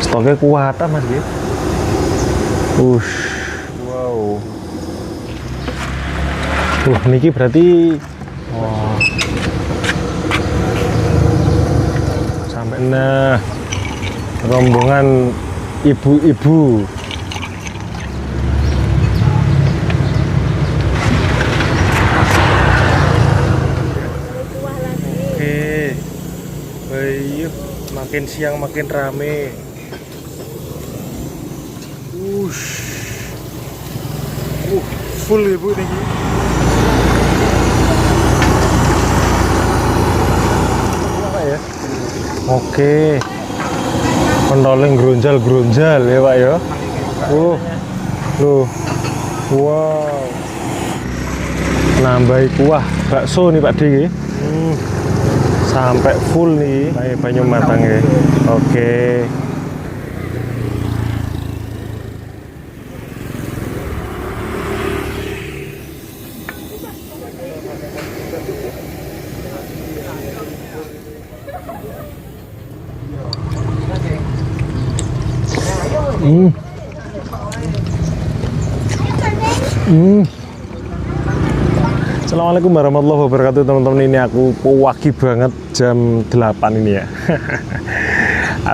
Stoknya kuat mas gitu. Wow. Niki berarti wah. Sampai nah rombongan ibu-ibu. Oke. Ayo, makin siang makin rame. Full ibu ini. Apa ya? Oke. Pentoleng gronjal ya Pak ya. Loh. Wow. Nambahi kuah bakso nih Pak D. Sampai full nih. Kayak banyu matang ya. Oke. Assalamualaikum warahmatullahi wabarakatuh teman-teman. Ini aku pagi banget jam 8 ini ya.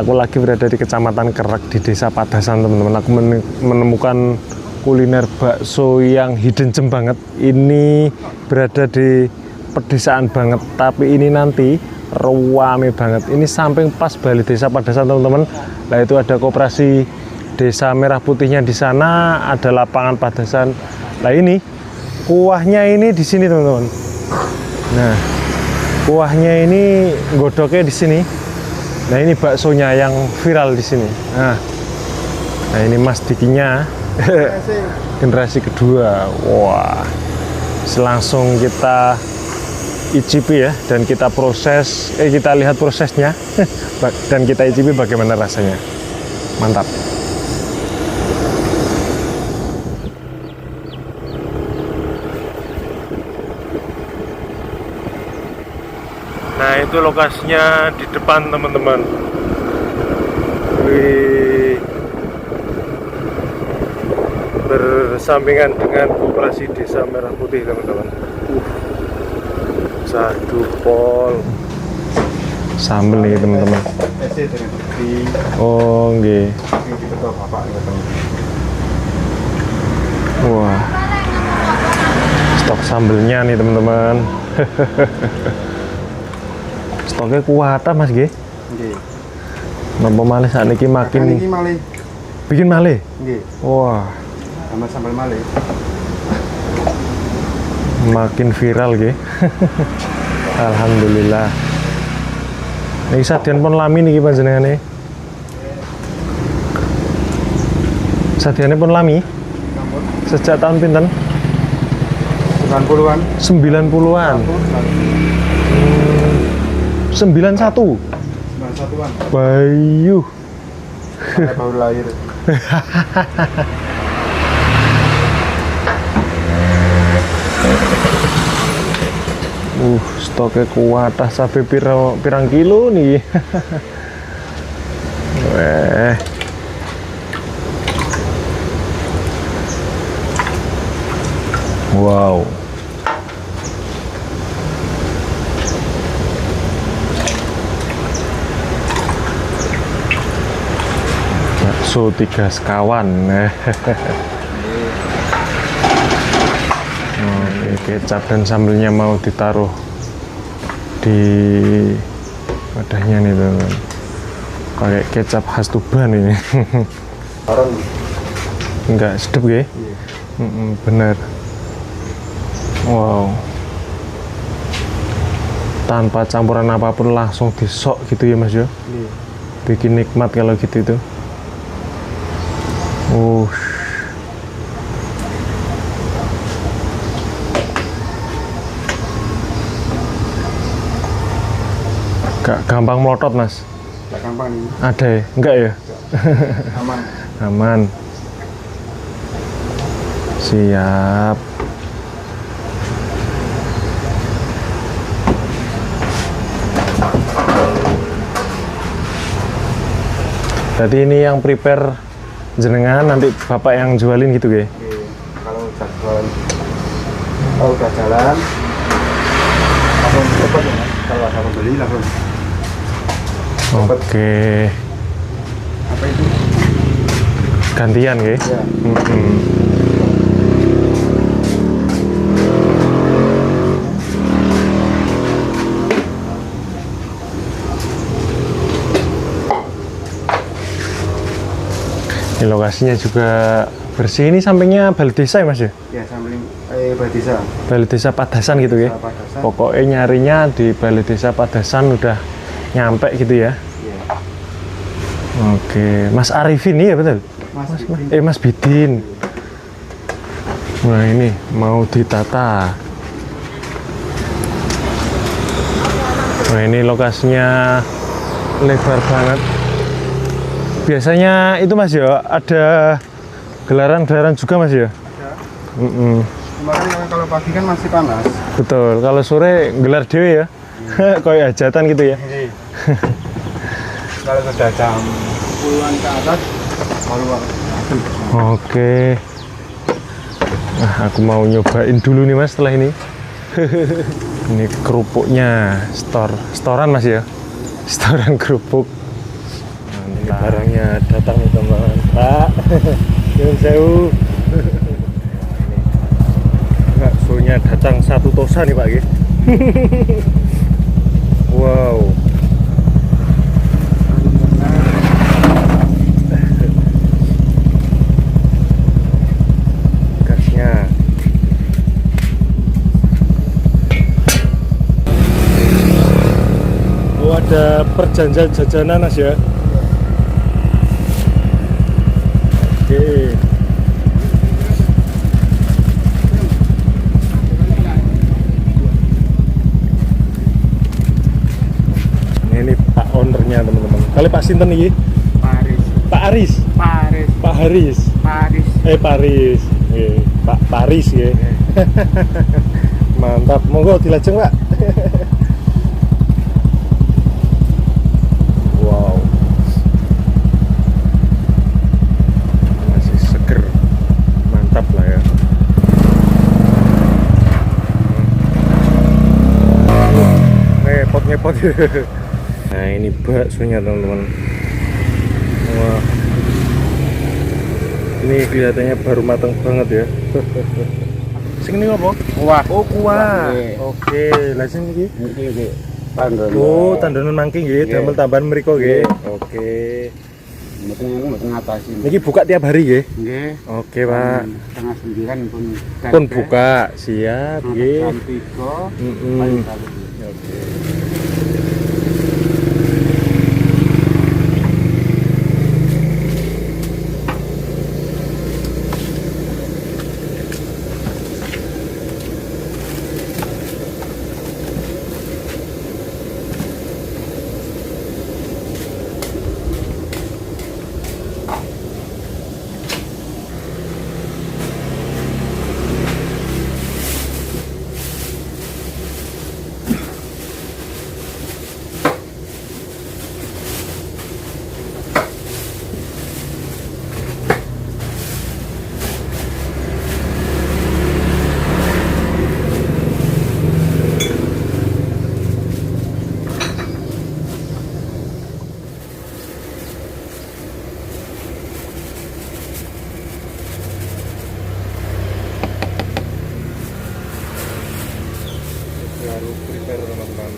Aku lagi berada di Kecamatan Kerek di Desa Padasan teman-teman. Aku menemukan kuliner bakso yang hidden gem banget. Ini berada di pedesaan banget, tapi ini nanti rame banget. Ini samping pas Balai Desa Padasan teman-teman. Nah itu ada koperasi Desa Merah Putihnya di sana, ada lapangan Padasan. Nah ini kuahnya ini di sini teman-teman. Nah kuahnya ini godoknya di sini. Nah ini baksonya yang viral di sini. Nah ini Mas Dikinya generasi kedua. Wah, langsung kita icipi ya, dan kita proses. Kita lihat prosesnya dan kita icipi bagaimana rasanya. Mantap. Nah itu lokasinya di depan teman-teman. Bersampingan dengan koperasi Desa Merah Putih teman-teman. Satu pol sambel nih teman-teman. Oh nggih. Wah, stok sambelnya nih teman-teman. Stoknya kuat mas nggih. Nggih. Napa malih sakniki makin iki malih. Bikin malih? Nggih. Wah. Sama sambal malih. Makin viral nggih. Alhamdulillah. Niki sadyan pun lami niki panjenengane. Sadyane pun lami. Sejak tahun pinten? 90-an. 90-an. 91-an. Bayu. Saya baru lahir. Stoknya kuat, sampai pirang kilo nih. Wow. Bakso 3 sekawan. Oke, kecap dan sambelnya mau ditaruh di wadahnya nih teman-teman. Pakai kecap khas Tuban ini. Enggak sedep ya? Bener. Wow. Tanpa campuran apapun langsung disok gitu ya mas yo. Bikin nikmat kalau gitu itu. Gak gampang melotot mas. Gak gampang ini. Ada ya? Enggak ya? Aman. Aman. Siap. Jadi ini yang prepare jenengan, nanti bapak yang jualin gitu ya? Kalau udah jualan, kalau udah jalan langsung cepet ya, kalau ada pembeli langsung. Oke. Apa itu? Gantian ya? Ya. Ini lokasinya juga bersih. Ini sampingnya Balai Desa ya Mas ya? Ya, samping Balai Desa. Balai Desa Padasan gitu ya? Padasan. Pokoknya nyarinya di Balai Desa Padasan udah nyampe gitu ya? Iya. Oke, Mas Arifin ya betul? Mas Bidin. Nah ini mau ditata. Nah ini lokasinya lebar banget. Biasanya itu Mas ya, ada gelaran-gelaran juga Mas ya? Ada. Mm-mm. Kalau pagi kan masih panas. Betul, kalau sore gelar dewe ya? Kayak hajatan gitu ya? Kalau sudah jam 10-an ke atas, baru Oke. Nah, aku mau nyobain dulu nih Mas setelah ini. Ini kerupuknya, storan Mas ya? Storan kerupuk. Ini barangnya datang nih teman-teman. Pak, nyuwun sewu. Baksonya datang 1 tosa nih Pak ya. Wow. Gasnya. Oh ada perjanjian jajanan Mas ya. Oke. Ini Pak ownernya teman-teman. Kali Pak Sinten nih? Paris. Pak Aris. Paris. Pak Haris. Paris. Paris. Nggih, Pak Paris nggih. Mantap. Monggo dilajeng, Pak. Wow. Masih seger. Mantap lah ya. Ngepot-ngepot. Nah, ini baksonya teman-teman. Wah. Ini kelihatannya baru matang banget ya. Sing ini apa? Kuah. Oh, kuah. Iya. Oke, lah sing iki. Iki tandon. Oh, tandonan mangking nggih, Iya. damel tambahan mriko nggih. Iya. Oke. Mboten ngatasi. Niki buka tiap hari nggih? Nggih. Oke, Pak. Setengah 9 pun Pun buka, siap nggih. Jam 3 Mm-mm. kali. Oke. Baru prepare teman-teman.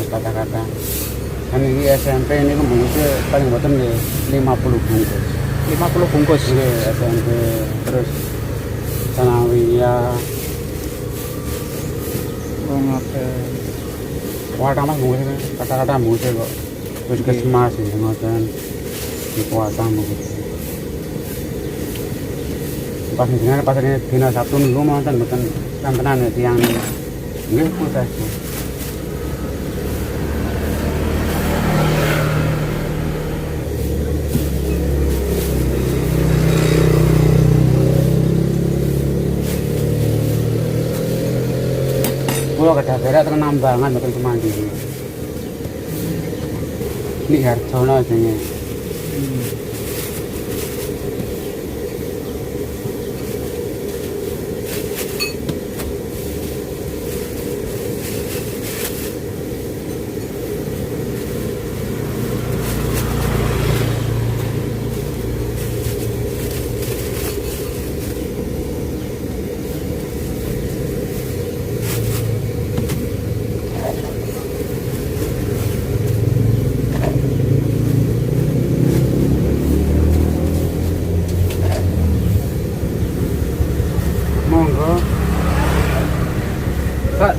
Kata-kata kan ini SMP ini kan bungkusnya paling boten nih 50 bungkus 50 bungkus nih SMP terus sanawiyah wah tambah bungkusnya kata-kata bungkusnya kok terus kesemas ini ngoten di puasa bungkus Pas jenengan pas dina Sabtu niku wonten mboten kantenan tiyang nggih proses. Kula kedah berak teng Nambangan mboten Semandiri. Ini Harjono jenenge. Monggo. Pak.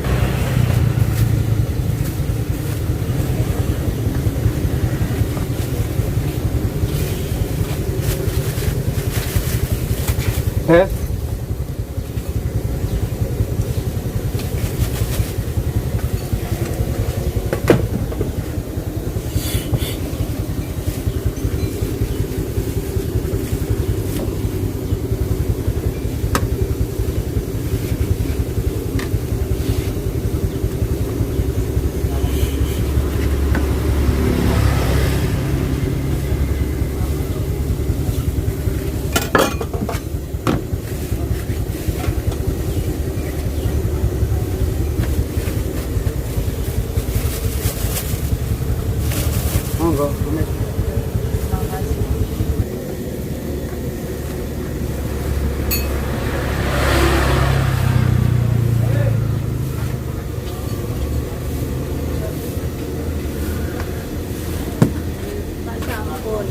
Monggo.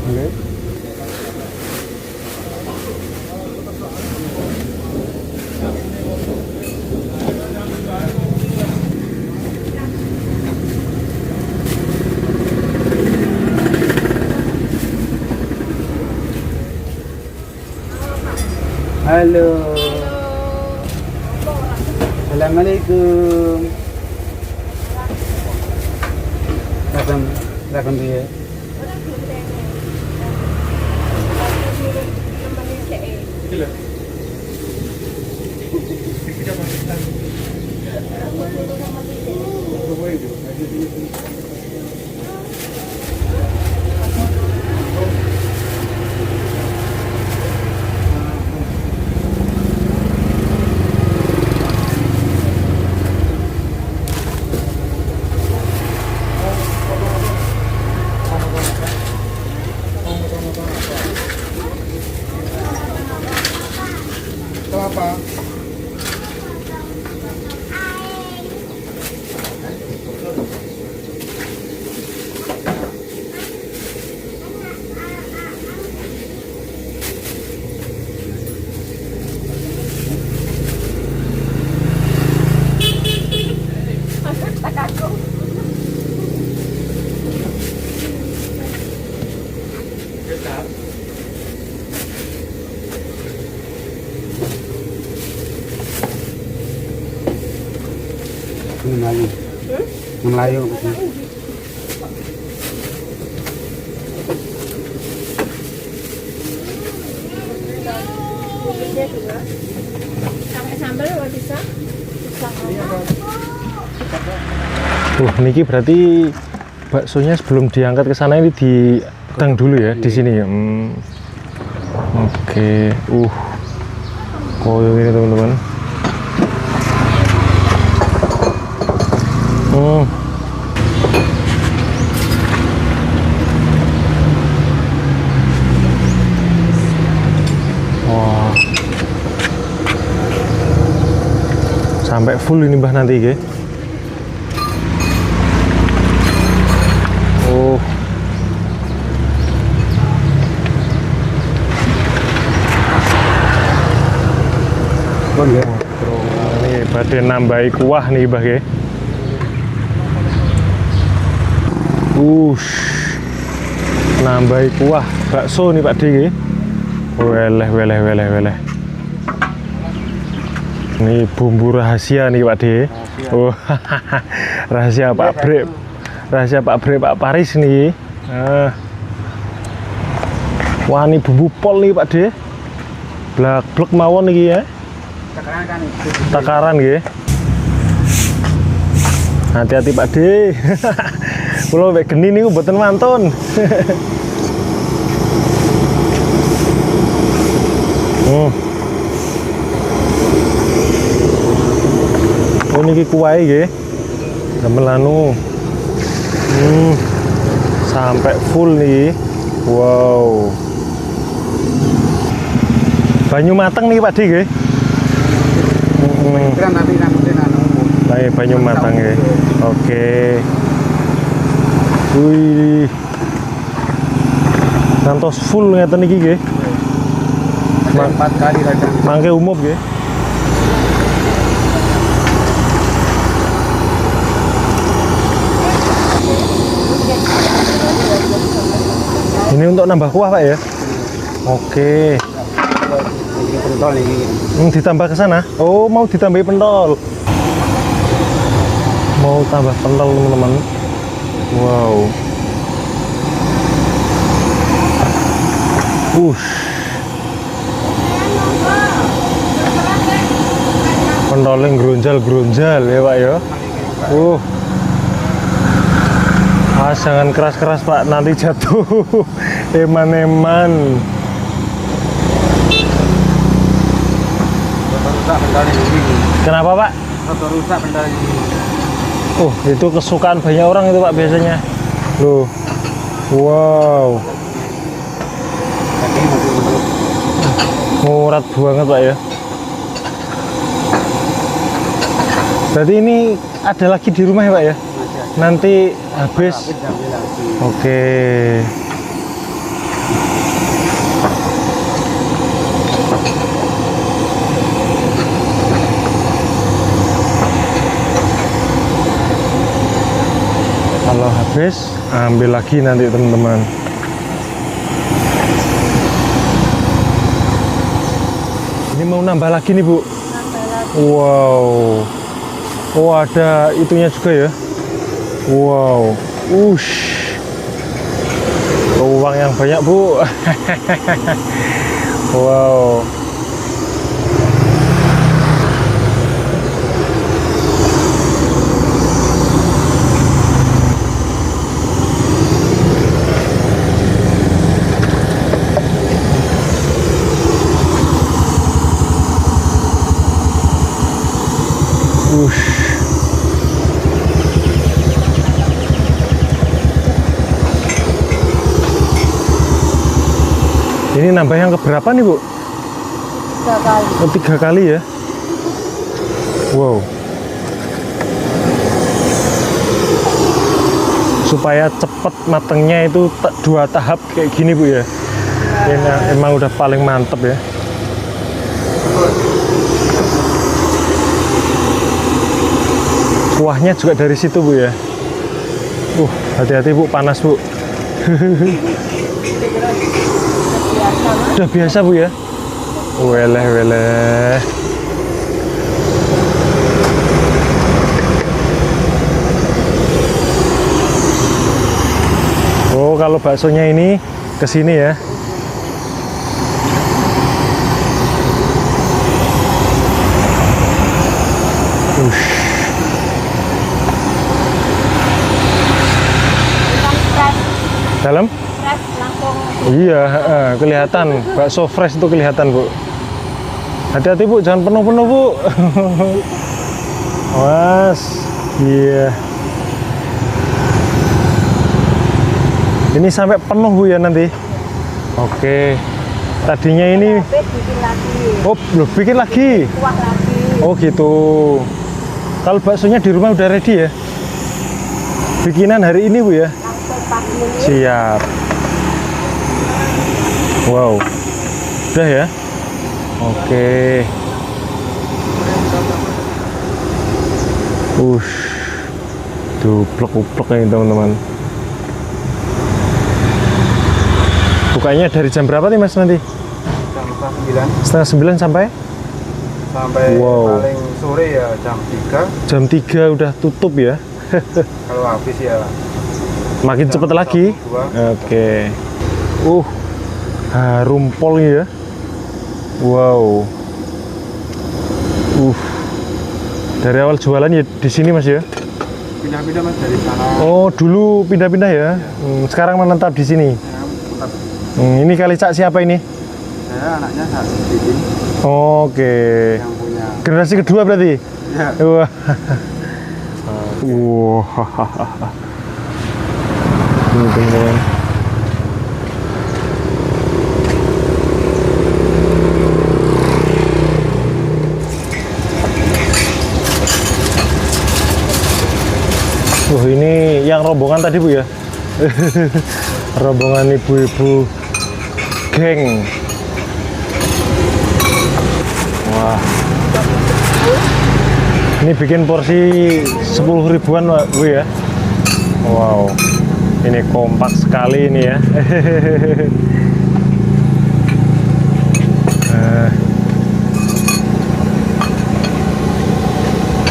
Nggih. Halo. Assalamualaikum. Salam dia. Apa? Melayu. Melayu. Pakai sambal nggak bisa? Niki berarti baksonya sebelum diangkat ke sana ini didang dulu ya di sini ya. Oke. Koyo ini teman-teman. Wah. Sampai full ini Mbah nanti ya. Ini badhe nambahi kuah nih Mbah ya. Nambahi kuah bakso nih Pak D. Weleh. Ini bumbu rahasia nih Pak De. Oh, rahasia Pak Bre. Rahasia Pak Bre Pak Paris nih. Wah, ini bumbu pol nih Pak De. Blak-blak mawon nih ya. Takaran nggih. Hati-hati Pak De. Kula mek geni niku mboten mantun. Oh niki kuwahe nggih. Gamelanu. Sampai full nih. Wow. Banyu mateng nih Pak De nggih. Kan nanti Baik, banyu matang ya. Oke. Wih. Ngantos full ngeten iki nggih. 4 kali kadang. Mangke umum nggih. Ini untuk nambah kuah Pak ya? Oke. Ini pentol ini. Ditambah ke sana? Oh, mau ditambahi pentol. Mau tambah pentol teman-teman. Wow. Pentolnya gerunjal-gerunjal ya Pak ya. Jangan keras-keras Pak, nanti jatuh. Eman-eman. Rusak pentol ini. Kenapa Pak? Rusak pentol ini. Itu kesukaan banyak orang itu Pak biasanya. Loh. Wow. Tadi masih Murat banget Pak ya. Berarti ini ada lagi di rumah ya Pak ya? Nanti habis. Oke. Kalau habis, ambil lagi nanti teman-teman. Ini mau nambah lagi nih Bu. Wow. Oh, ada itunya juga ya. Wow. Uang yang banyak Bu. Wow. Ini nambah yang keberapa nih Bu? 3 kali. Oh, 3 kali ya? Wow. Supaya cepat matengnya itu 2 tahap kayak gini Bu ya? Ini emang udah paling mantep ya. Kuahnya juga dari situ Bu ya. Hati-hati Bu, panas Bu. Udah biasa Bu ya. Weleh. Oh, kalau baksonya ini ke sini ya. Dalam? Fresh langsung. Iya, kelihatan. Bakso fresh itu kelihatan Bu. Hati-hati Bu, jangan penuh-penuh Bu. Mas, iya. Ini sampai penuh Bu ya nanti. Oke. Tadinya ini. Bikin lagi. Oh, belum bikin lagi. Kuah lagi. Oh gitu. Kalau baksonya di rumah udah ready ya? Bikinan hari ini Bu ya? Langsung pagi ini. Siap. Wow. Udah ya? Oke. Tuh plek-plek ini teman-teman. Bukanya dari jam berapa nih Mas nanti? Jam 9. Setengah 9 sampai? sampai Wow. paling sore ya jam 3. Jam 3 udah tutup ya. Kalau habis ya Makin jam cepet lagi. 1, 2. Oke. Harum pol ya. Wow. Dari awal jualan ya di sini Mas ya. Pindah-pindah Mas dari sana. Oh, dulu pindah-pindah ya. Sekarang menetap di sini. Ya, tetap. Ini kali cak siapa ini? Saya anaknya saat ini Oke. yang punya. Generasi kedua berarti? Ya. Wah. Wah. Ini teman-teman. Ini yang rombongan tadi Bu ya? Rombongan ibu-ibu geng. Wah. Ini bikin porsi 10 ribuan Bu ya? Wow. Ini kompak sekali ini ya.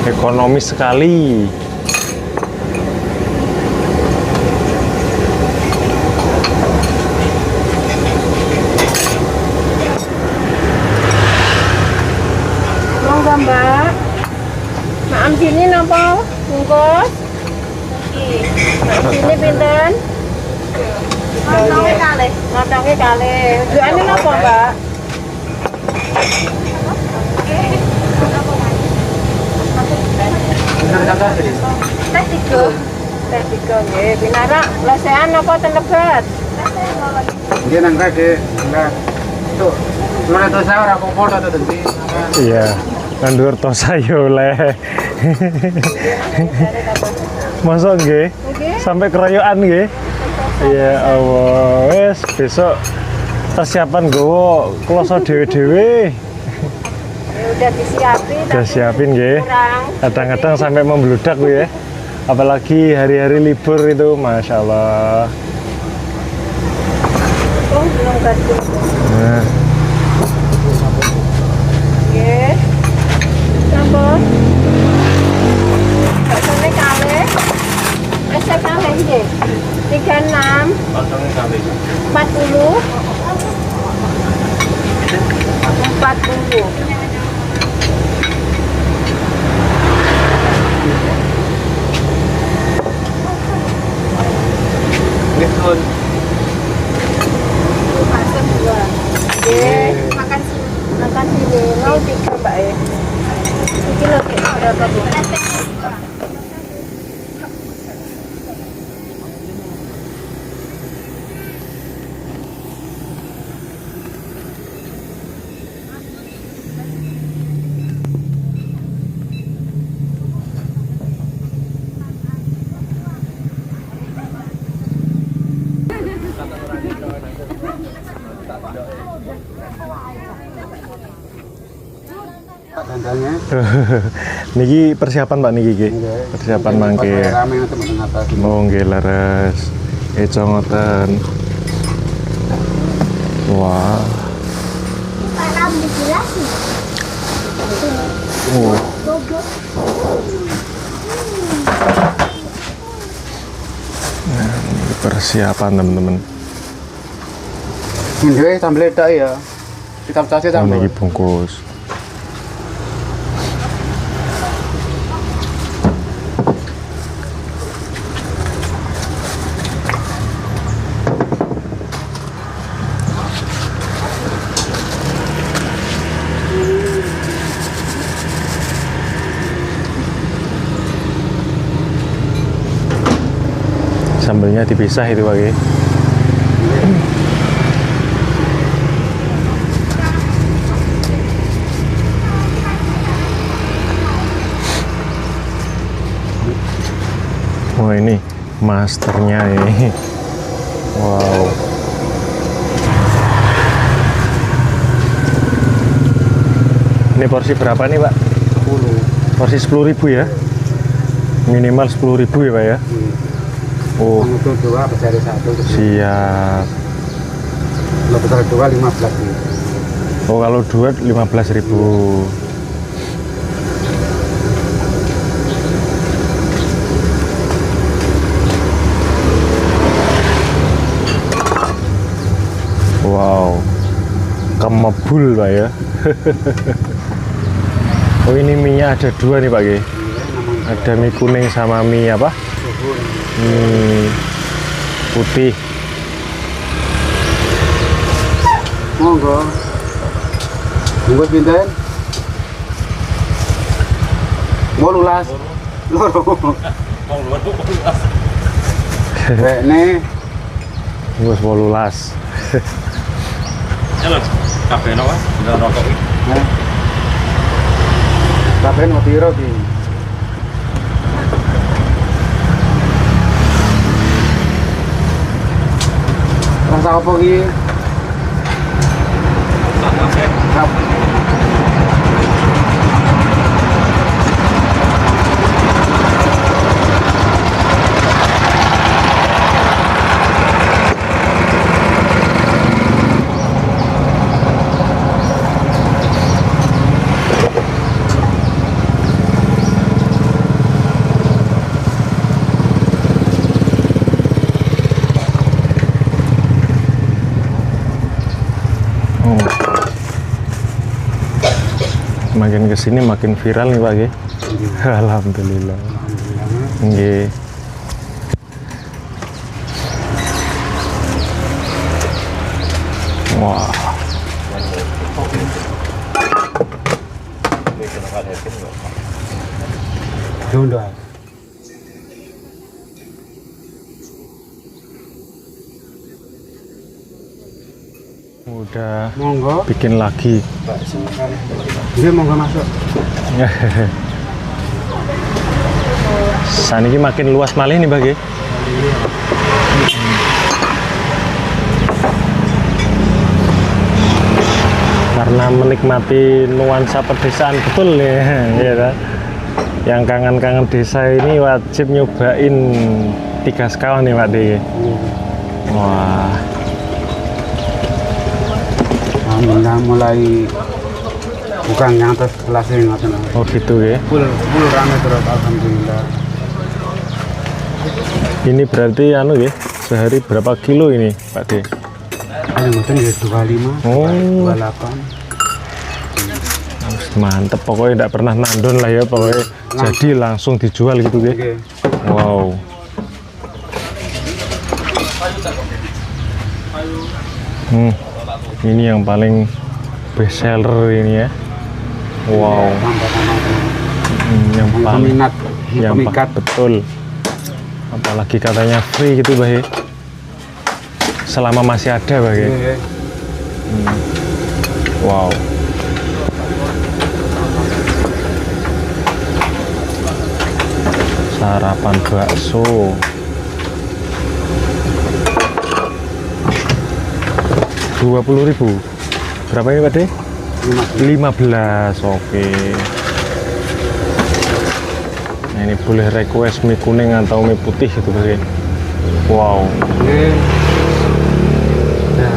Ekonomis sekali. Monggo Mbak. Maam sini napa? Bungkus. Maam sini pinten? Ngotonge kalih. Ngotonge kalih. Juane napa, Mbak? Teh tiga. Teh tiga nggih. Binara lesehan apa ten lebat? Dia nang kade, enggak. Tuh, lu itu saya ora kompor atau denti. Iya. Nandur tosa yo oleh. Masuk nggih? Sampai keroyokan nggih? Iya Allah. Wes besok persiapan gowo kloso dhewe-dhewe. Ya udah disiapin. Udah siapin nggih. Kurang. Kadang-kadang sampai membludak Bu ya. Apalagi hari-hari libur itu, Masya Allah. Oh, belum kasih. Nah, Nggih. Sampun. Baksonya kalih. Esek kalih nggih. 36, 40. 40. Gitu. Bakso 2. Nggih. Makan sini. Makan sini. Mau 3 Mbak ya. Iki lho berapa Bu? Dandangnya. niki persiapan Pak niki nggih. Persiapan mangke. Rame nanti meneng atas. Oh nggih leres. Eco ngoten. Wah. Oh. Nah, ini persiapan teman-teman. Ini sambel dak ya. Kita pecah Oh, sambel. niki bungkus. Sambelnya dipisah itu Pak. Wah ini masternya ini. Wow. Ini porsi berapa nih Pak? 10. Porsi 10.000 ya? Minimal 10.000 ya Pak ya? Oh Yang itu 2 pencari 1. siap. Kalau besar 2 15 nih. Oh kalau 2 15.000. kemebul Pak ya. Oh ini mie-nya ada dua nih Pak Ge. Ada mie kuning sama mie apa? Mie putih. Monggo. Bungkus pinten? 18. Loro. Nek Bungkus 18. Halo, kafe napa? Ndak rokok iki. kabeh mau piro ki? Rasa apa ki? Kafe. Makin kesini makin viral nih Pak Ge. Alhamdulillah. Nggih. Wah. Dondo. Udah Monggo. bikin lagi. Nggih monggo masuk. Saniki makin luas malih nih Pak Ge. Karena menikmati nuansa pedesaan betul nih, ya kan? Yang kangen-kangen desa ini wajib nyobain 3 sekawan nih Pak De. Wah, Alhamdulillah mulai bukan yang atas kelas yang ngoten. oh gitu ya. Full rame terus alhamdulillah. Ini berarti anu ya, sehari berapa kilo ini Pak De? Paling ngoten ya 25, Oh. 28. Mantep, pokoknya tidak pernah nandon lah ya, pokoknya jadi langsung dijual gitu ya. Nggih. Wow. Ini yang paling best seller ini ya. Wow. Yang paling Peminat, pemikat. betul. Apalagi katanya free gitu Bah ya. Selama masih ada Bah ya. Nggih. Wow. Sarapan bakso. Rp20.000. Berapa ini Pak De? 15. Oke. Nah, ini boleh request mie kuning atau mie putih gitu Pak De. Wow. Nggih. Ya.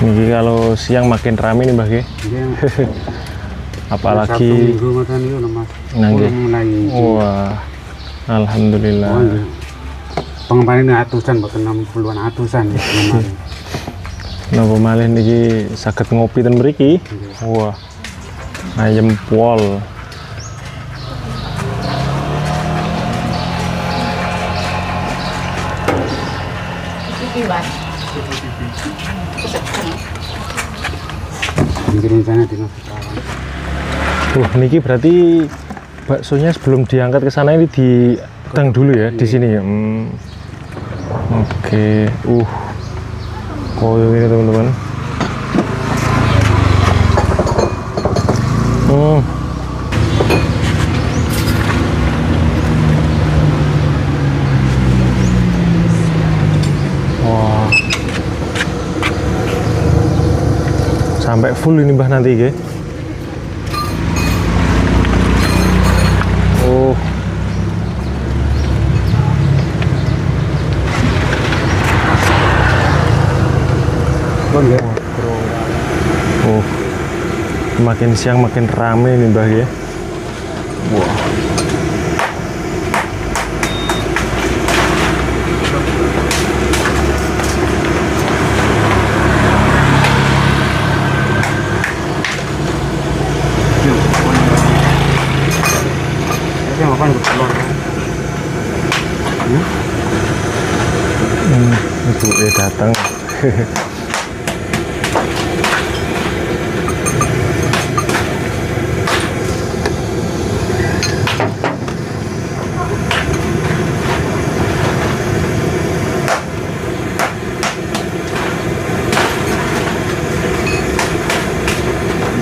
Ini kalau siang makin rame nih Mbah Ge. Nggih. Apalagi Sabtu Minggu ngoten niku lho Mas. Nggih. Mulai. wah, alhamdulillah. Pengembangan atusan, bukan 60-an atusan ya kemarin. Napa malih niki saged ngopi ten mriki? Wah. Ayam pol. Iki Mas. Ini rencana di Magelang. Niki berarti baksonya sebelum diangkat ke sana ini didang dulu ya di sini ya. Oke. Koyo ini teman-teman. Wah. Sampai full ini Mbah nanti ya. Ya. Makin siang makin rame nih Mbah ya. Wah. Saya mau kan keluar. Ibu datang.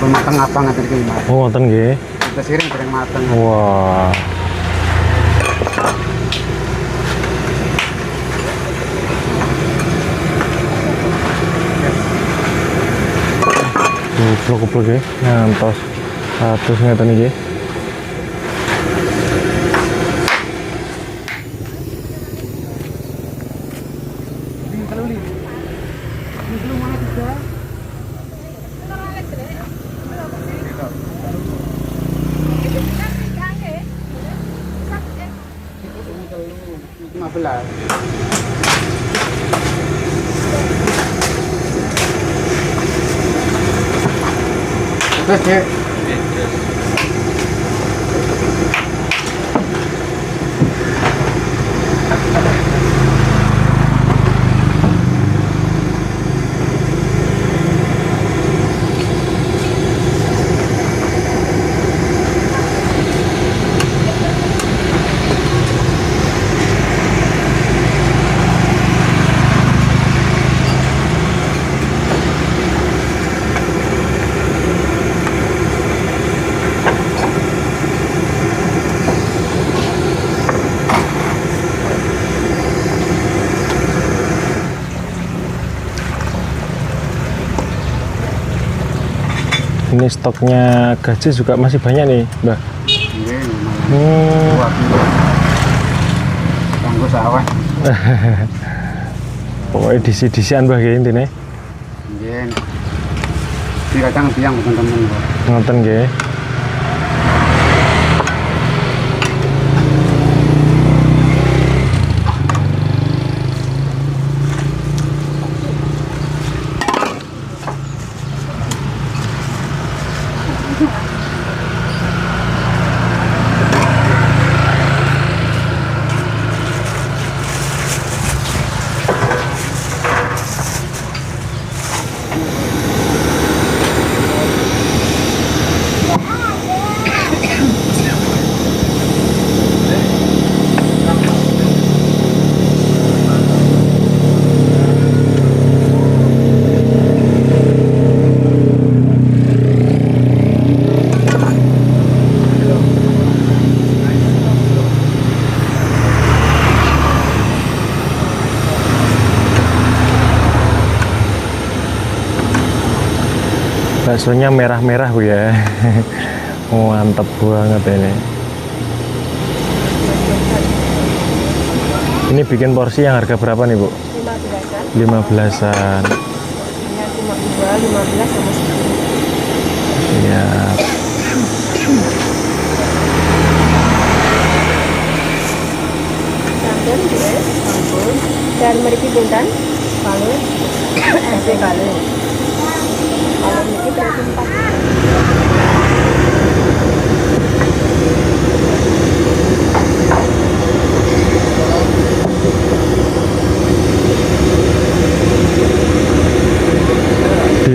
Matang apa ngatur iki Mas? Oh, ngoten nggih. Kita siring bareng matang. Wah. Kupluk-kupluk ya, ngantos. Terus ngeten iki. Terus Dek. Ini stoknya gaji juga masih banyak nih, Mbah. Nggih, lumayan. Buat kanggo sawah. Pokoknya disi-disian Mbah ya intine. Nggih. Di kadang tiang bukan temen kok. Ngoten nggih. Baksonya merah-merah Bu ya. Mantap banget ini. Ini bikin porsi yang harga berapa nih Bu? 15-an. 15-an. Hanya cuma 2, 15 sama 10. Iya. Sampun ya, sampun. Dan meriki pinten? Kalung. Ese kalung.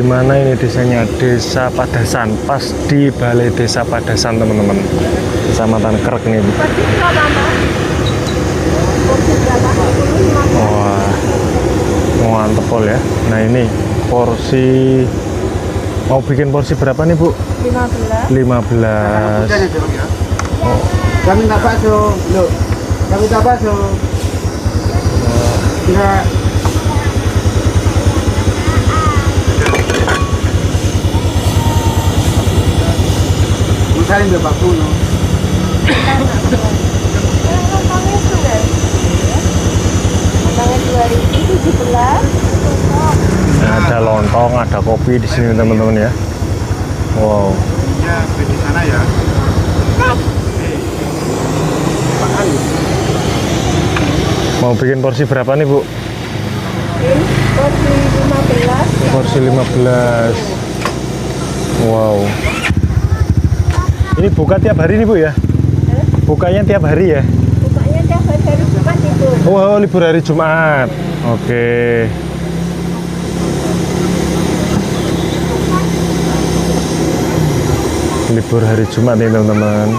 mana ini desanya? Desa Padasan, pas di balai desa Padasan teman-teman, Kecamatan Krek nih. Porsi berapa, Mas? Porsi berapa? 10, 15. Wah, mantep pol ya. Nah ini porsi, mau bikin porsi berapa nih Bu? 15. 15. Kami minta bakso, loh. Kami minta bakso. Enggak. Misalnya berapa puluh? Lontongnya sudah. Lontongnya 2017. Nah, ada lontong, ada kopi di sini teman-teman ya. Wow. Ya, di sana ya. Mau bikin porsi berapa nih Bu? Ini porsi 15. Porsi 15. Wow. Ini buka tiap hari nih Bu ya? Bukanya tiap hari ya? Bukanya tiap hari Jumat itu. Oh, libur hari Jumat. Oke. Libur hari Jumat nih teman-teman.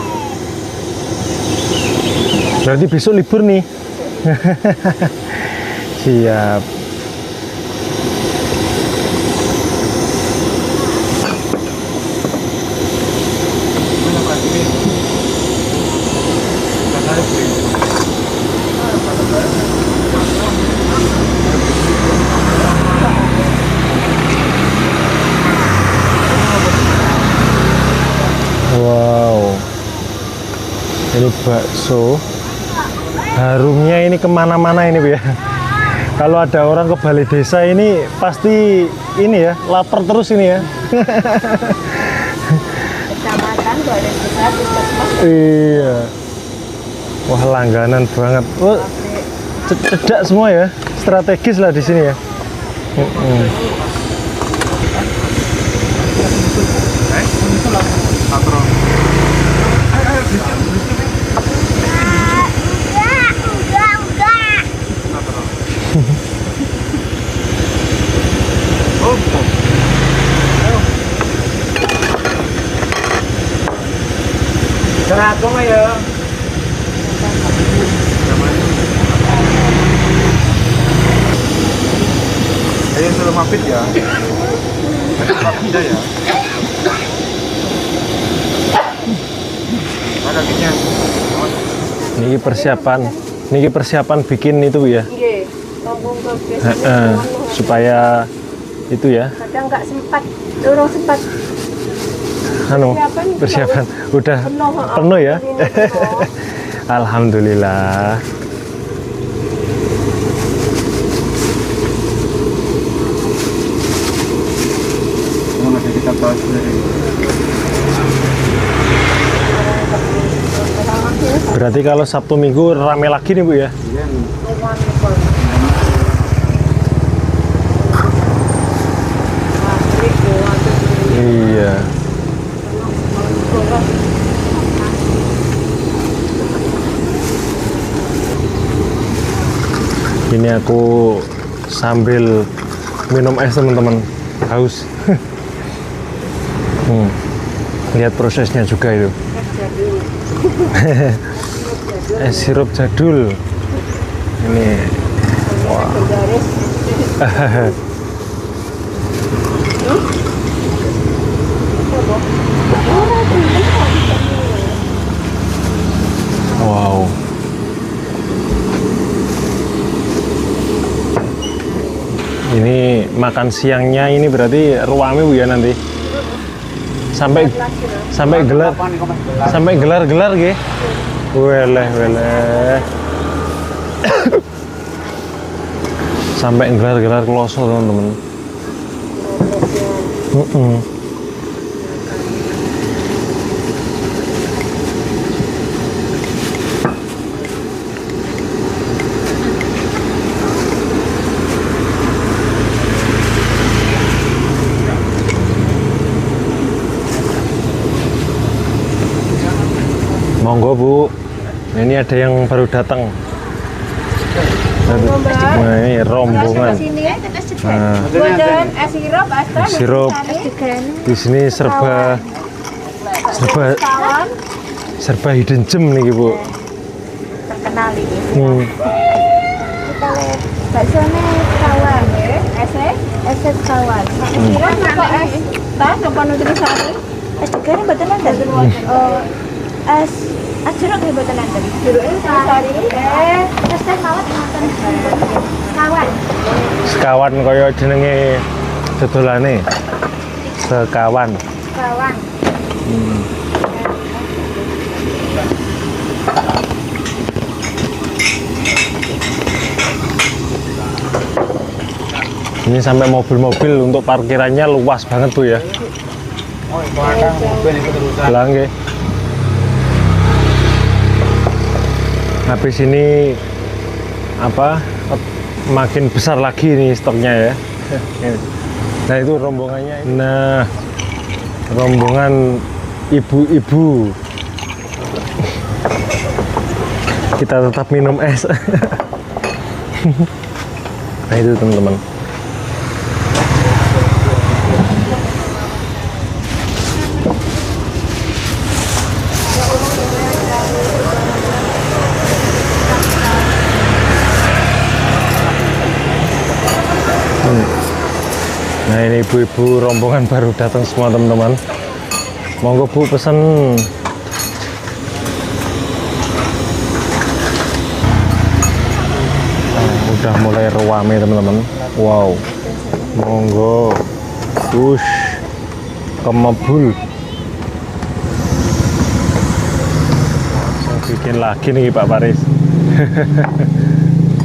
Berarti besok libur nih. Siap. Wow, ini bakso, harumnya ini kemana-mana ini Bu ya. Kalau ada orang ke balai desa ini pasti ini ya, lapar terus ini ya. Kecamatan Balai Desa Puskesmas. Iya. Wah, langganan banget. Oh, cedak semua ya, strategis lah di sini ya. Seratung ya. Ayo suruh mapit ya. Tidak ya. Ada minyak. Niki persiapan bikin itu Bu ya. Nggih, ngomong ke biasanya Supaya itu ya. kadang nggak sempat, dorong sempat. Persiapan udah penuh ya. Alhamdulillah. Masih kita bahas dari Berarti kalau Sabtu Minggu rame lagi nih Bu ya. Iya. Ini aku sambil minum es teman-teman, haus. Lihat prosesnya juga itu. Es sirup jadul. Ini wah. Wow. Ini makan siangnya ini berarti ruame Bu ya nanti. Sampai gelar nggih. Weleh. Sampai gelar kloso teman-teman. Monggo Bu, ini ada yang baru datang. Nah, ini rombongan. Sini ya, tetes Nah, Boten es sirup, es teh. sirup. Di sini serba Kawan serba hidden gem nih Bu. terkenal ini. Kita lihat baksonya kawan ya. Es kawan. Sirup napa es teh napa nutrisari? Es degan boten wonten. Oh, es jeruk nggih boten wonten. Jeruk nutrisari. Es teh mawon wonten. Kawan. Sekawan kaya jenenge dodolane. Sekawan. Kawan. Ini sampai mobil-mobil untuk parkirannya luas banget Bu ya. Oh, itu ada mobil itu terusan. Lah nggih. Habis ini apa makin besar lagi nih stoknya ya. Nah itu rombongannya. Nah rombongan ibu-ibu. Kita tetap minum es. Nah itu teman-teman. Nah ini ibu-ibu rombongan baru datang semua teman-teman. Monggo Bu pesen. Nah, udah mulai rame teman-teman. Wow. Monggo. Wush. Kemebul. Langsung bikin lagi nih Pak Paris.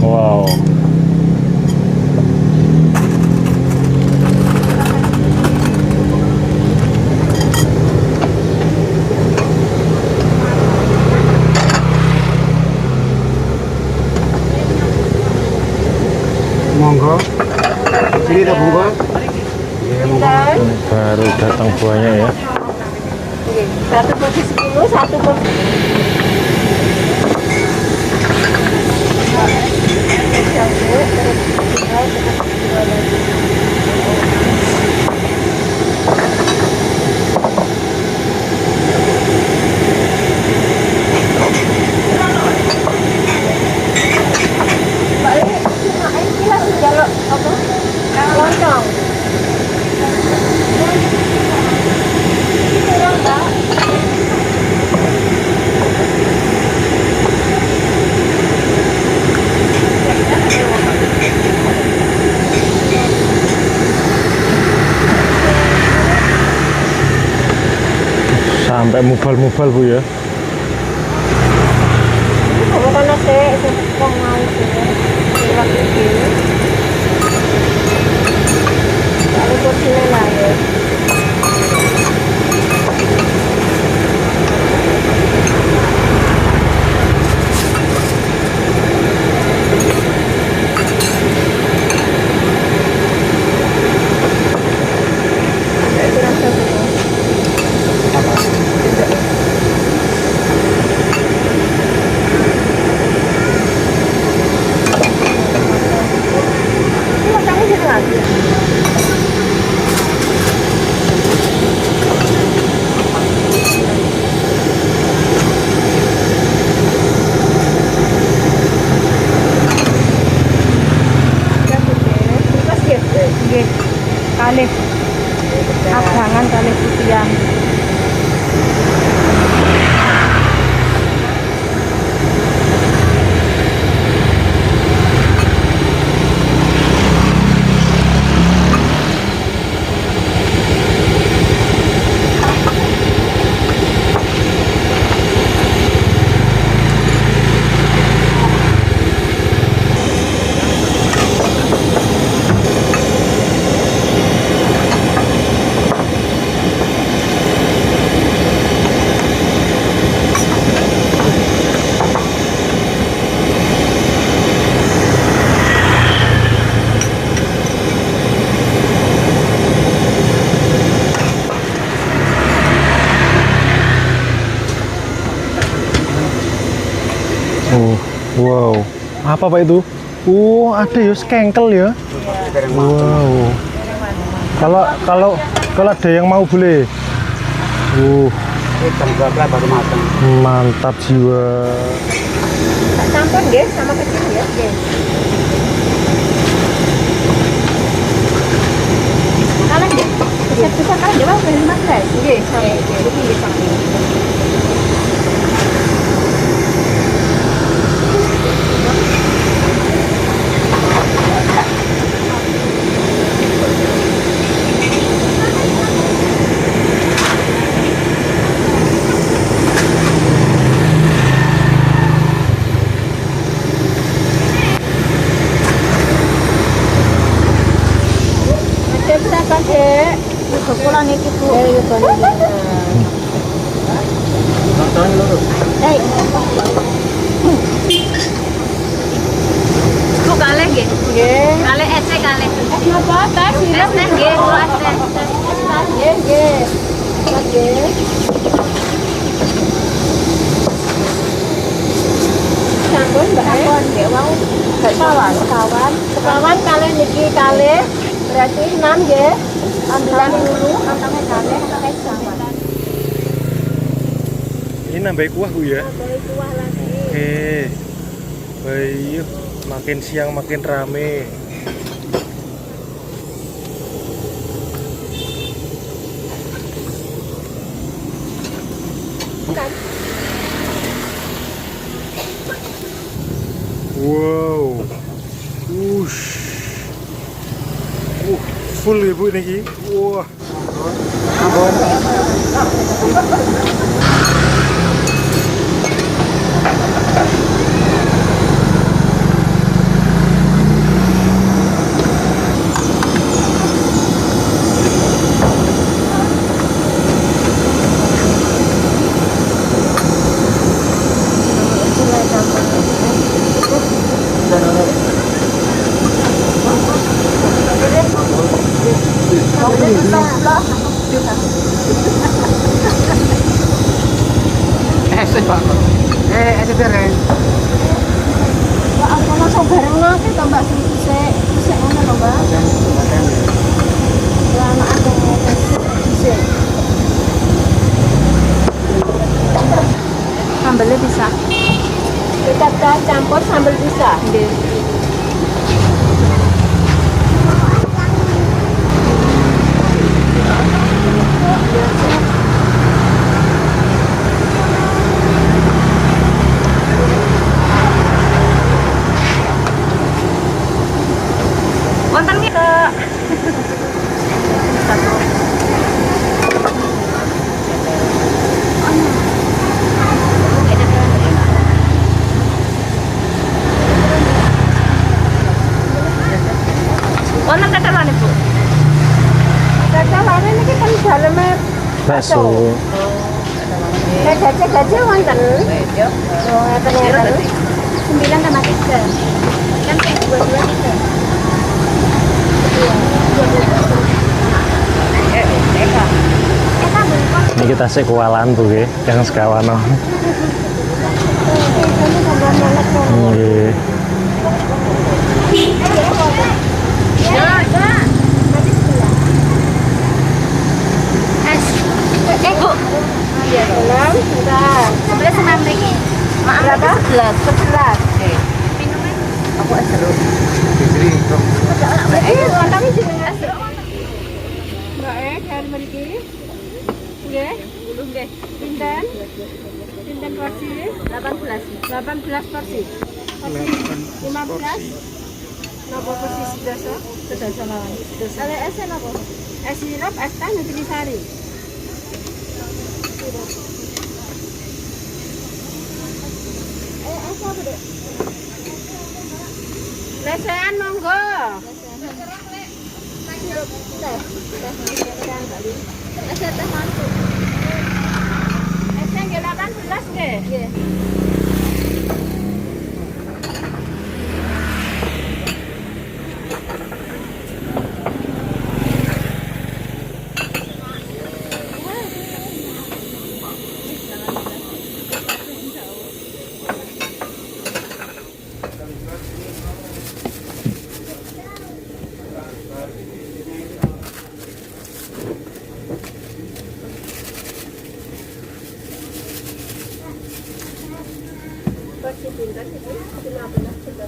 Wow. Monggo. Sini tak monggo. Baru datang buahnya ya. Satu porsi 10, satu porsi. Lontong. Sampai mubal-mubal Bu ya. Kamu kan nasi, wong mau sih. Waktu itu. Kalau porsinya lain. Kalih abangan kalih putihan. Oh, wow. Apa Pak itu? Ada ya skengkel ya. bareng mau. Wow. Kalau ada yang mau boleh. Jam 12 baru matang. Mantap jiwa. Tak campur nggih sama kecil ya. Nggih. Kalah nggih. Bisa kalah nggih, Mas? Beli Mas, guys. Nggih, sampai nggih sampai. Berapa, Dek? Pulang iki, Bu. Ya, boleh. Nonton lurus. Bu kalih nggih. Nggih. Kalih ece kalih. Es napa? Teh sirup nggih, Bu, es teh. Nggih, nggih. Nggih. Sampun, Mbak. Sampun, nggih, wau. Sekawan kalih niki kalih. Berarti 6 nggih. Ambilan dulu, ambilnya kalih, pakai sampun. Ini nambah kuah Bu ya. Boleh kuah lagi. Oke. Baik, makin siang makin rame. Bukan. Wow. Wush. Full ya Bu ini. Wah. Pak. Es bareng. Wah, aku langsung bareng nanti to Mbak sik ngono lho Mbak. Ya anak aku sik. Sambelnya bisa. Kita campur sambel bisa. Nggih. Wonten nggih, Kak. Satu. Wonten tetelan Ibu. Tetelan ini kan daleme Bakso. gaje wonten. Oh, ngeten-ngeten. 9 tambah 3. Kan kayak 22 gitu. Ini kita sekualan tuh ya, yang sekawan. Nggih. Bu. Iya, belum. Bentar. 11 senam lagi. Maaf, berapa? 11. Oke. Minumnya? Aku es jeruk. Istri dong. Kami juga es jeruk. Mbak dari mriki. Nggih. Nggih. Pinten? Pinten porsi? 18. 18 porsi. Porsi 15. Napa porsi sedasa? Sedasa mawon. Ada es napa? Es sirup, es teh, nutrisari. Es apa, Dek? Lesehan monggo. Es teh mantu. Es teh 18 nggih. Nggih. porsi pintar itu 15 juga.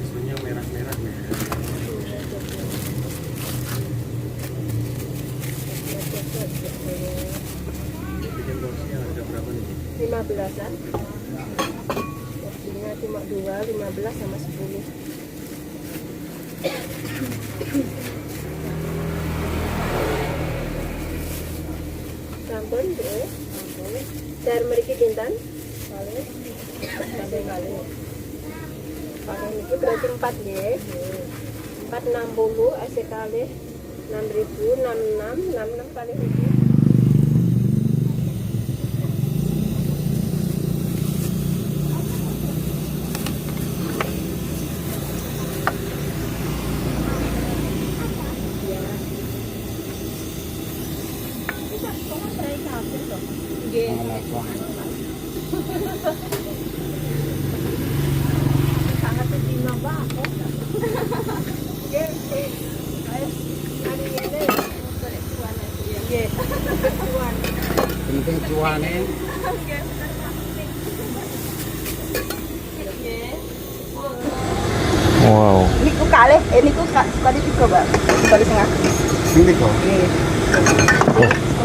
Baksonya merah-merah nih. Bikin porsinya harga berapa nih? 15-an. Porsinya cuma 2, 15 sama 10. Sampun, deh. Dari mriki pinten? Kali. Sampai kali. Pakai ini berarti 4 nggih. 460 AC kali 6.000 66 kali ini. Sangat terima banget. Penting cuane. Wow. Niku kalih, niku sekali juga, Mbak. Sekali setengah. Ini kok.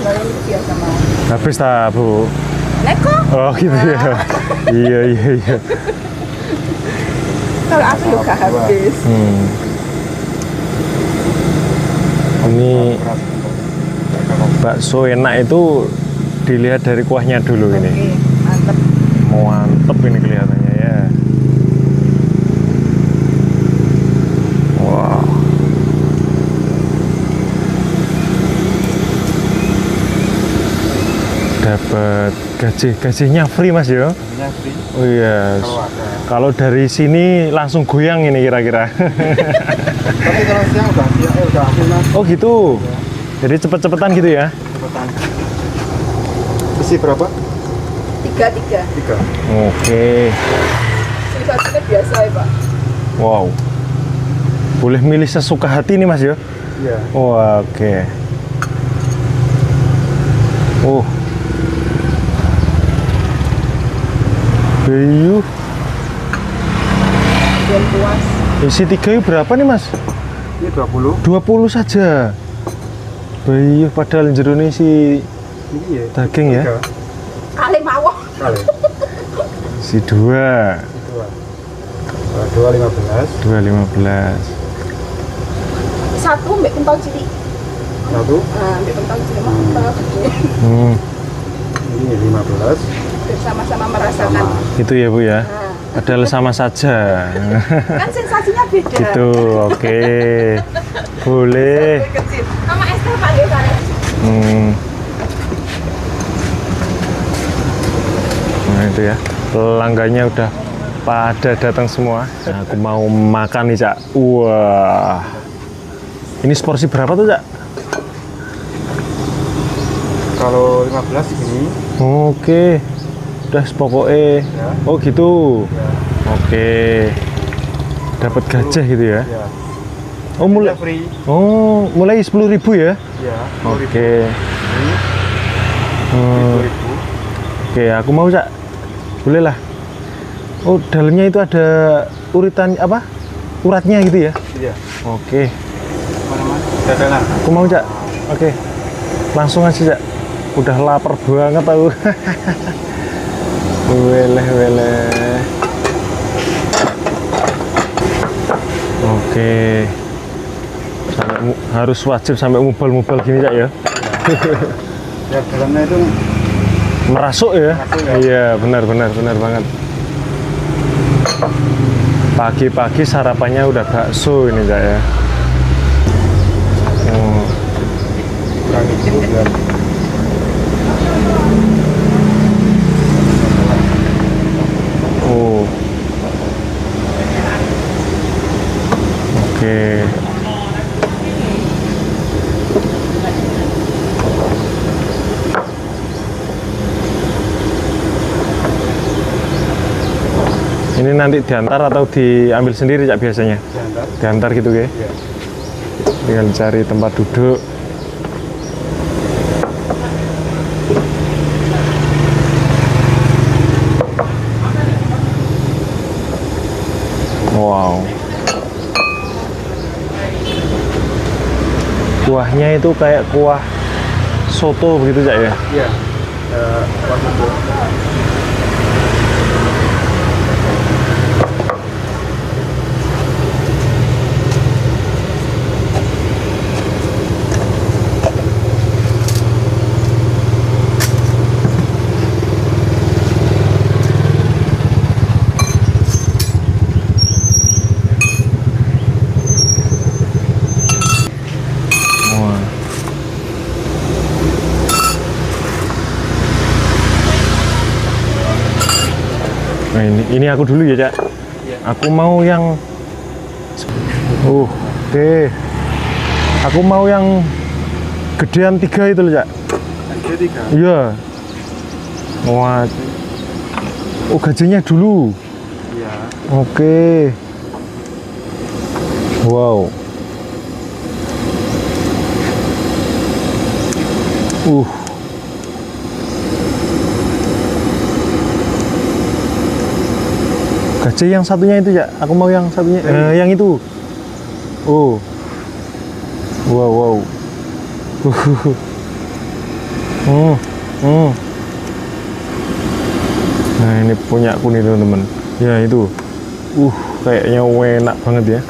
Kalau ini biasa mau. Habis tak, Bu? Neko. Oh gitu ya. Iya, iya, iya. Kalau aku juga habis. Ini bakso enak itu dilihat dari kuahnya dulu ini. Oke, mantep. Mantep ini kelihatannya ya. Wow. Dapat gajinya free Mas ya? Gajinya free. Oh iya. Kalau ada. Kalau dari sini langsung goyang ini kira-kira. Tapi kalau siang udah habis Mas. Oh gitu. Jadi cepet-cepetan gitu ya? Cepetan. Besi berapa? 3. Oke. Sisanya biasa ya, Pak. Wow. Boleh milih sesuka hati nih Mas ya? Iya. Oh, oke. Oh. Bayu. Biar puas. Isi 3 berapa nih Mas? Ini 20. 20 saja. Bayu padahal jerone si Ini ya. daging ya. 3 Kali mawon. kali. Si 2. 2 15. 2,15. Satu mbek pentol cilik. 1. Nah, mbek pentol cilik mah pentol gede. Ini 15. Bersama-sama merasakan. Itu ya Bu ya. Nah, Padahal sama saja. kan sensasinya beda. Gitu, oke. Boleh. Kecil. Sama es teh Pak nggih kare. Nah itu ya, pelanggannya udah pada datang semua. Nah, aku mau makan nih Cak. Wah, ini seporsi berapa tuh Cak? Kalau 15 segini. Oke, udah pokoknya. Ya. Oh gitu. Ya. Oke, dapat gajah gitu ya. Ya. Oh mulai. Free. Oh mulai 10.000 ya? Ya. Oke. Ini Hmm, 10.000. Oke, aku mau Cak. Boleh lah. Oh dalamnya itu ada uritan apa? Uratnya gitu ya? Iya. Oke. Mana-mana. Dagangan. Aku mau Cak. Oke. Langsung aja Cak. Udah lapar banget aku. Weleh. Oke. Harus wajib sampai mubal-mubal gini Cak ya. Ya dalamnya itu Merasuk ya? Merasuk ya. Iya, benar banget. Pagi-pagi sarapannya udah bakso ini Cak ya. kurang kemudian Oh. Oke. Ini nanti diantar atau diambil sendiri Cak biasanya? diantar. Diantar gitu ya? Iya. Tinggal cari tempat duduk. Wow. Kuahnya itu kayak kuah soto begitu Cak ya? Iya. Waktu itu. Wah. Nah ini aku dulu ya Cak. Aku mau yang oke. Aku mau yang gedean 3 itu loh Cak. Yang ketiga. Iya. Wah. Oh gajinya dulu. Iya. Oke. Wow. Gajah yang satunya itu ya. Aku mau yang satunya. Yang itu. Oh. Wow. Nah ini punya aku nih teman-teman. Ya itu. Kayaknya enak banget ya.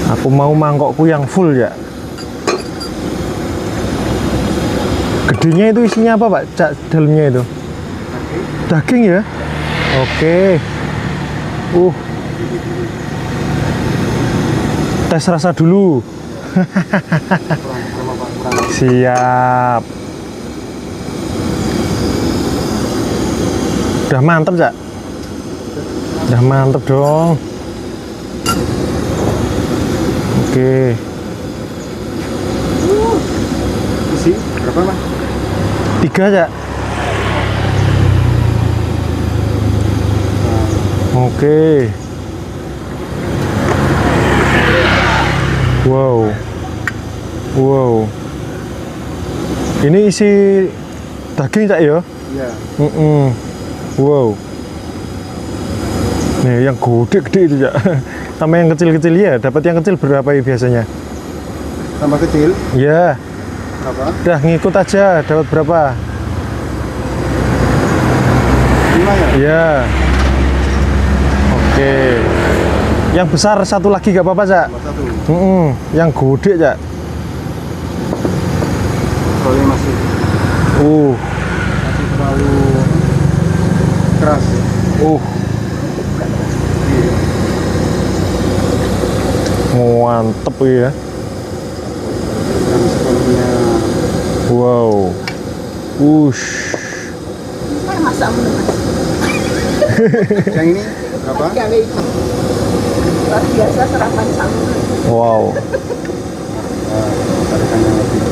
Aku mau mangkokku yang full ya. Gedenya itu isinya apa Pak? Cak dalamnya itu? Daging ya? Oke. Tes rasa dulu. Siap. Udah mantep Cak? Udah mantep dong. Oke. Isi berapa Mas? 3 Cak. Oke. Wow. Ini isi daging Cak ya? Iya. Wow. Nih yang gede-gede itu Cak. Sama yang kecil-kecil ya. Dapat yang kecil berapa ya biasanya? Tambah kecil. Ya. Apa? Udah ngikut aja. Dapat berapa? 5 ya? Ya. Oke. Yang besar satu lagi gak apa-apa Cak? Tambah 1. Yang gede Cak. Soalnya masih terlalu keras. Mantep ya. Dan sebelumnya Wow. Masak yang ini berapa? luar biasa sarapan sahur. Wow. Tarikan yang lebih.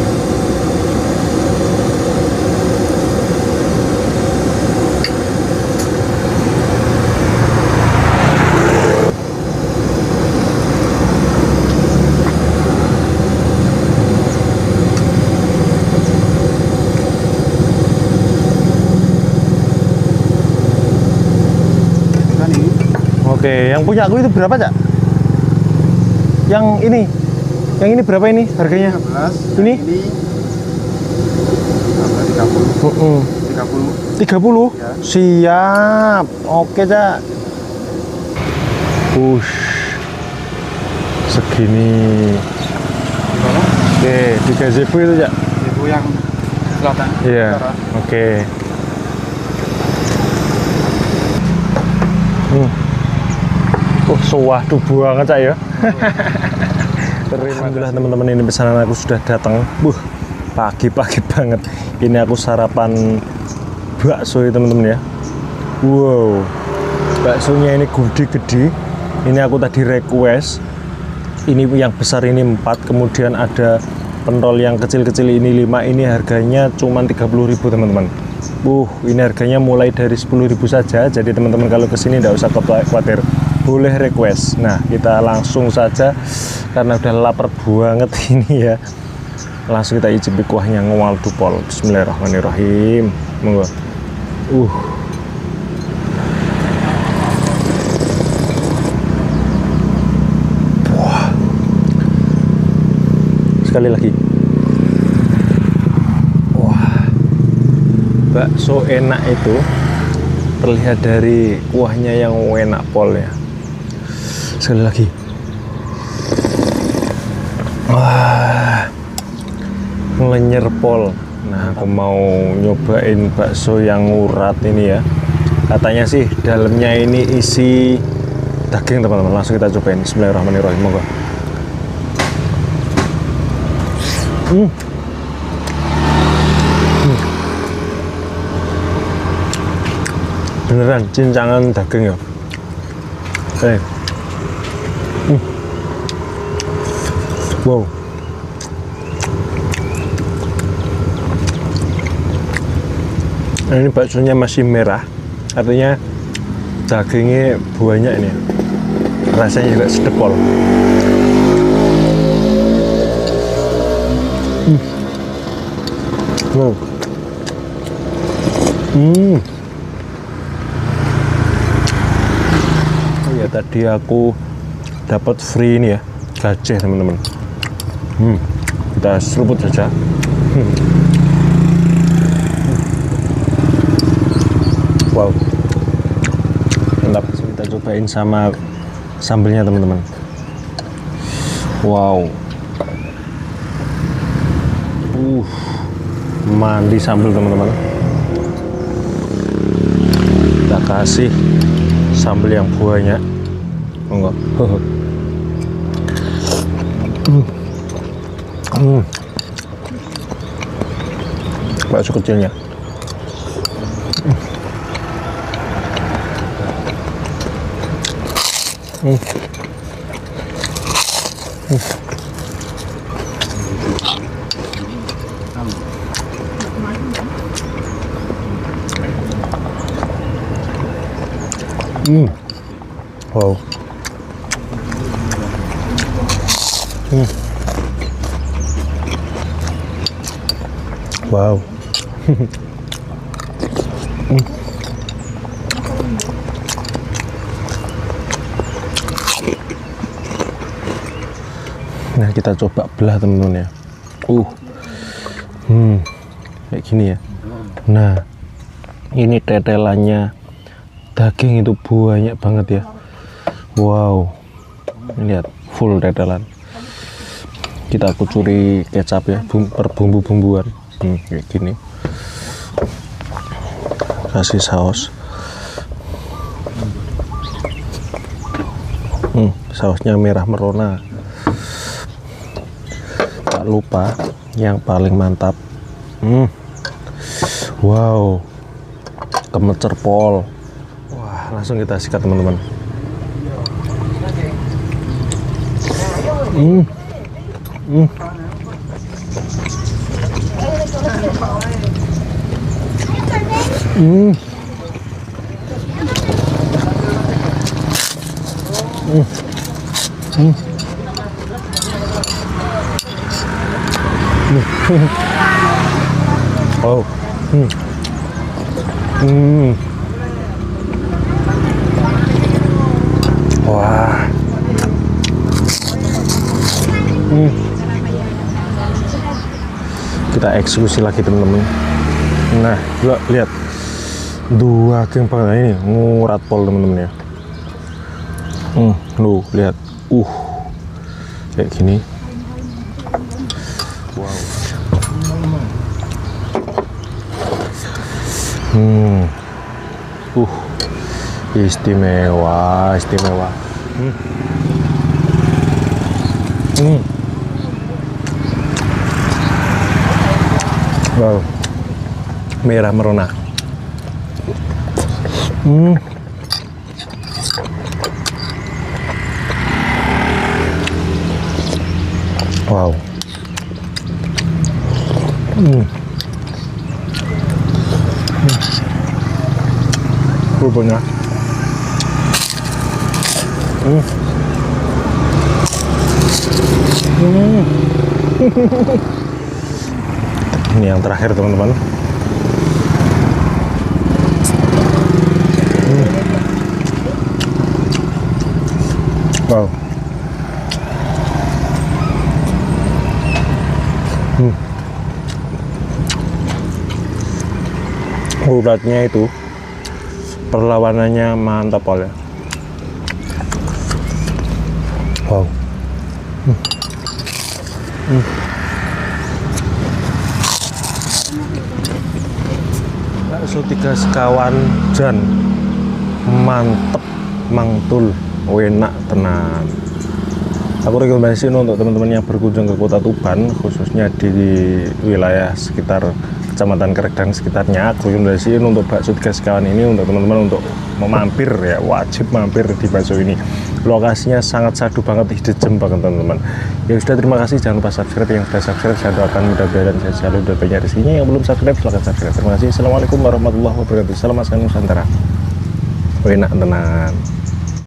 Oke, yang punya aku itu berapa Cak? Yang ini berapa ini harganya? 15. Ini? Ini berapa? 30. 30. 30? Ya. Siap. Oke Cak. Segini. Oke, di gazebo itu ya? Ibu yang selatan. Iya, Utara. oke. Sewahdu banget Cak ya. Alhamdulillah teman-teman, ini pesanan aku sudah datang. Pagi-pagi banget. Ini aku sarapan bakso ya teman-teman ya. Wow, baksonya ini gede-gede. Ini aku tadi request. Ini yang besar ini 4, kemudian ada pentol yang kecil-kecil ini 5. Ini harganya cuma 30.000 teman-teman. Ini harganya mulai dari 10.000 saja. Jadi teman-teman kalau kesini tidak usah khawatir, boleh request. Nah, kita langsung saja karena udah lapar banget ini ya. Langsung kita icipi kuahnya ngewaldu pol. Bismillahirrahmanirrahim. Monggo. Sekali lagi. Bakso enak itu terlihat dari kuahnya yang enak pol ya. Sekali lagi. Ngelenyer pol. Nah, aku mau nyobain bakso yang urat ini ya. Katanya sih dalamnya ini isi daging teman-teman. Langsung kita cobain. Bismillahirrahmanirrahim. Monggo. Beneran cincangan daging ya. Wow. Nah, ini baksonya masih merah, artinya dagingnya banyak ini. Rasanya juga sedepol. Wow. Ya tadi aku dapat free ini ya, gajah teman-teman. Kita seruput saja. Wow, mantap. Kita cobain sama sambelnya teman-teman. Wow. Mandi sambal teman-teman. Kita kasih sambal yang banyak. Enggak. Bakso kecilnya. Wow. Wow. Nah, kita coba belah teman-teman ya. Kayak gini ya. Nah, ini tetelannya daging itu banyak banget ya. Wow, ini lihat full tetelan. Kita kucuri kecap ya, berbumbu-bumbuan kayak gini. Kasih saus. Sausnya merah merona. Tak lupa yang paling mantap. Wow, kemecer pol. Wah, langsung kita sikat teman-teman. Oh. Wah. Kita eksekusi lagi teman-teman. Nah, lihat dua geng banget ini ngurat pol teman-teman ya. Lu lihat, kayak gini. Istimewa, istimewa. Wow, merah merona. Wow. Bubuknya. Ini yang terakhir teman-teman. Wow. Uratnya itu, perlawanannya mantap ya. Wow. Bakso 3 sekawan jan mantep, mangtul, enak tenan. Aku rekomendasiin untuk teman-teman yang berkunjung ke Kota Tuban, khususnya di wilayah sekitar Kecamatan Kerek dan sekitarnya. Aku rekomendasiin untuk bakso 3 sekawan ini untuk teman-teman untuk memampir ya, wajib mampir di bakso ini. Lokasinya sangat sadu banget, hidden gem banget teman-teman. Ya sudah, terima kasih, jangan lupa subscribe. Yang sudah subscribe saya doakan mudah-mudahan saya selalu udah banyak rezekinya. Yang belum subscribe silahkan subscribe. Terima kasih. Assalamualaikum warahmatullahi wabarakatuh. Salam masakan Nusantara. Enak tenan.